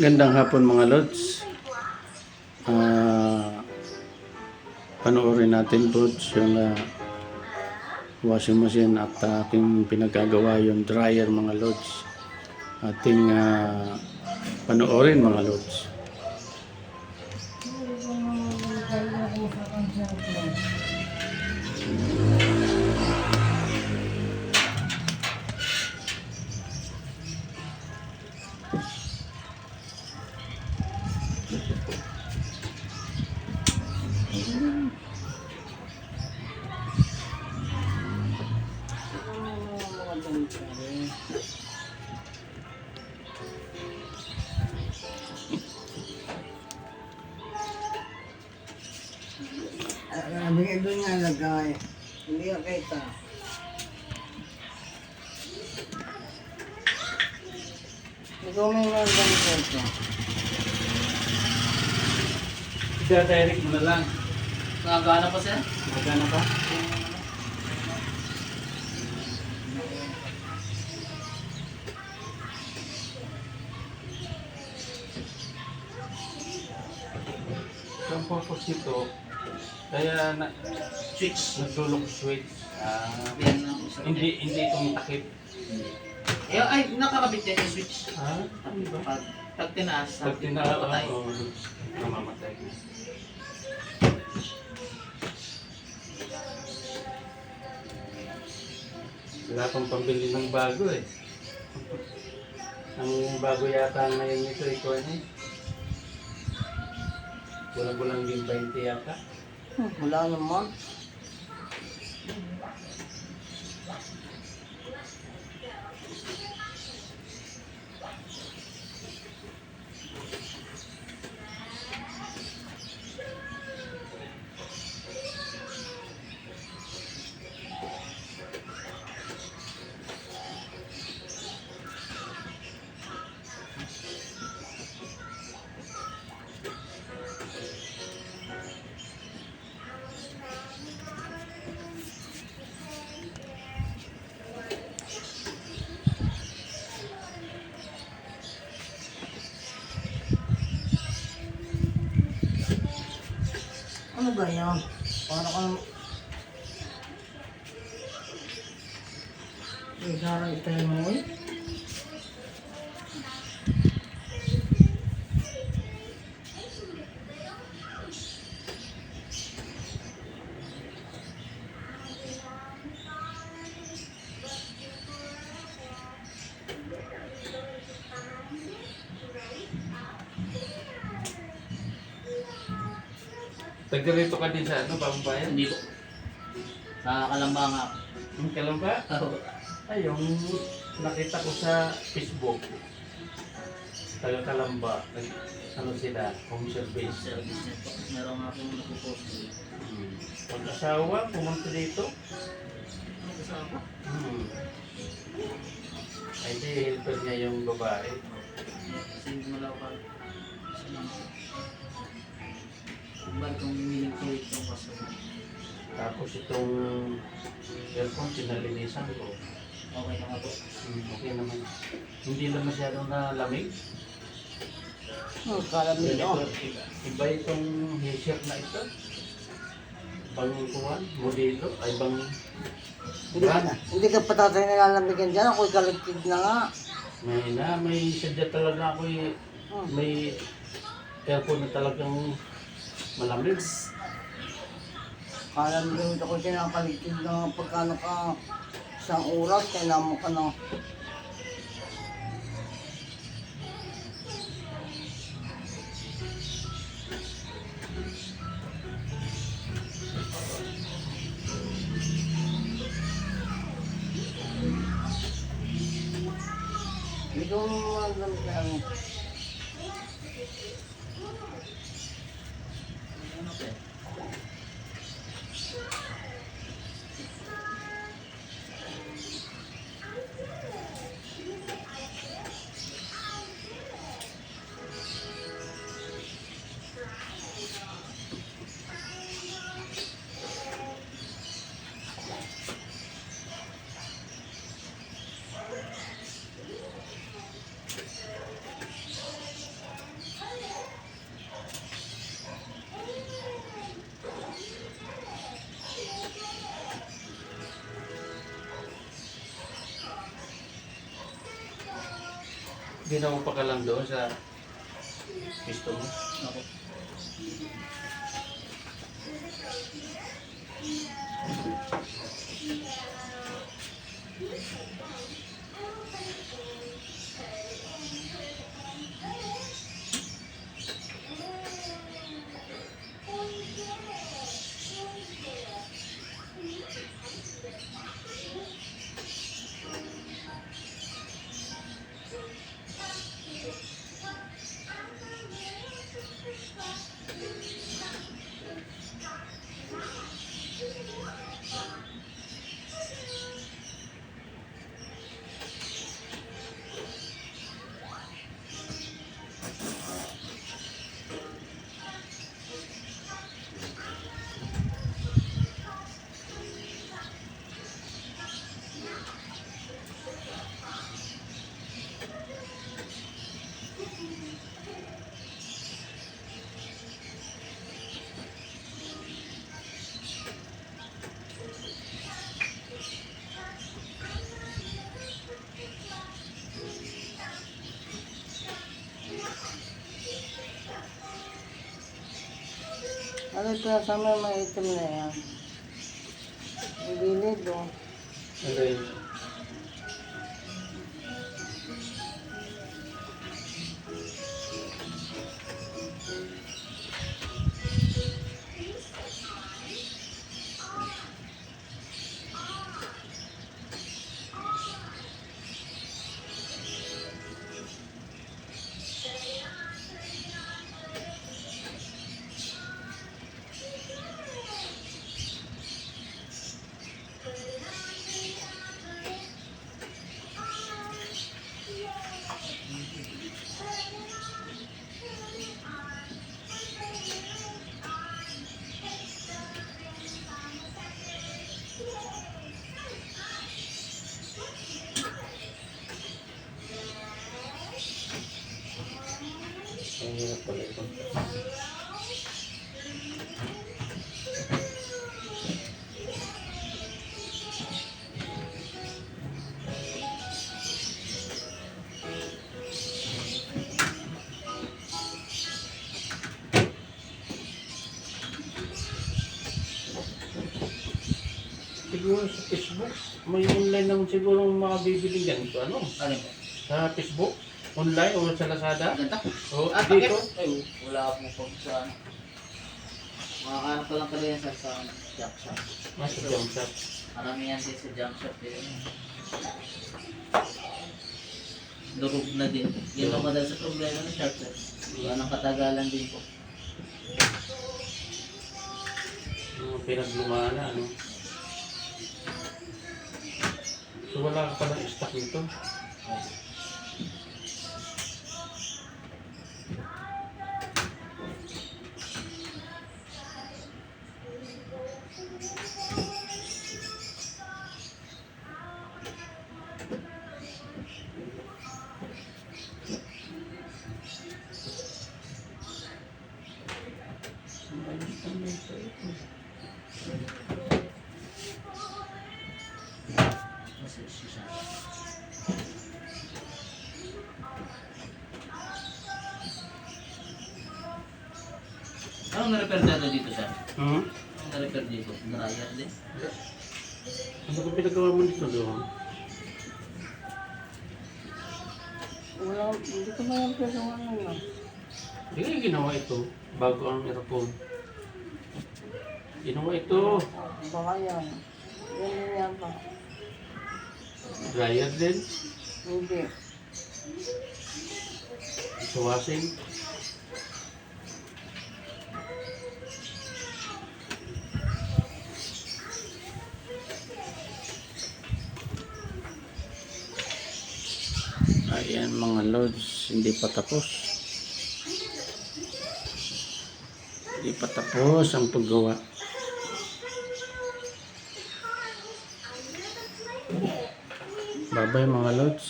Gandang hapon mga lods. Panoorin natin lods yung washing machine at aking pinagagawa yung dryer mga lods. Ating panoorin mga lods. Bigay doon nga lagay. Hindi ka kita. Ikaw may mga ganito ito. Direct mo na lang. Nagana pa siya? Magana pa? So, ang purpose nito, kaya Switch. nagdulog switch. Yan ang isa. Hindi itong takip. Ay, nakakabit yan yung switch. Ano ba? Pag tinaas, Pag patay. namamatay. Wala pang pambili ng bago eh. Ang bago yata ngayon ito, ito ano eh. Kulang-kulang din 20 yata. Wala naman. Ano ba yan? Para kang... Isara itayin mo eh. Tagdalito ka din sa ano, Bambayan? Hindi po. Sa Kalamba nga. Yung Kalamba? Ay, yung nakita ko sa Facebook. Taga Kalamba. Ano sila? Home service. Service niya po. Meron nga po nakupost. Pag-asawa, pumunta dito. Ano kasama? Ay, di, helper niya yung babae. Kasi malaw pa. Ba't kung mimiling ko itong kaso? Tapos itong aircon, pinalinisan ko. Okay na nga po. Okay naman. Hindi na masyadong nalamig. Kalamig ako. Iba itong heater na ito. Pangkuhan, modelo, ay bang... Hindi ka patatay nilalamigan dyan. Ako'y kaligtig na nga. May sadya talaga ako may aircon na talagang malamig. Kalamig ako dyan ang kaligtig na pagkano ka isang oras. Kailangan mo ka na. Hindi ko malamig na ano. Ano po? Ginawa pa ka lang doon sa pisto mo. Ako. Ano ito sa may itim na yan? Ang gilid oh. Ano yun? Ang hirap pala ito. Siguro sa Facebook, may online naman siguro makabibili ganito. Ano? Ano po? Sa Facebook? Online o sa Lazada? Ganda? O Pakit? dito? Ay, wala po pag sa ano. Makakaano ko lang talaga yan sa junk shop. Mas sa junk shop. Marami yan din sa junk shop din. Durog na din. Yun ang madal sa problema ng shark set. Anong katagalan din po. Pinaglumaan na, ano? So wala ka palang stock nito? Anong na-repair dito sir? Hmm? Anong na-repair dito? Dryer din? Ano ko pinagawa mo dito doon? Wala, hindi ko na yung pagawa na. Hindi nga ginawa ito bago ang aircon. Ginawa ito. Baka yan. Yan din yata. Dryer din. Hindi. Sa washing. Ayan mga lods, hindi pa tapos. Hindi pa tapos ang paggawa. Bye bye mga lods.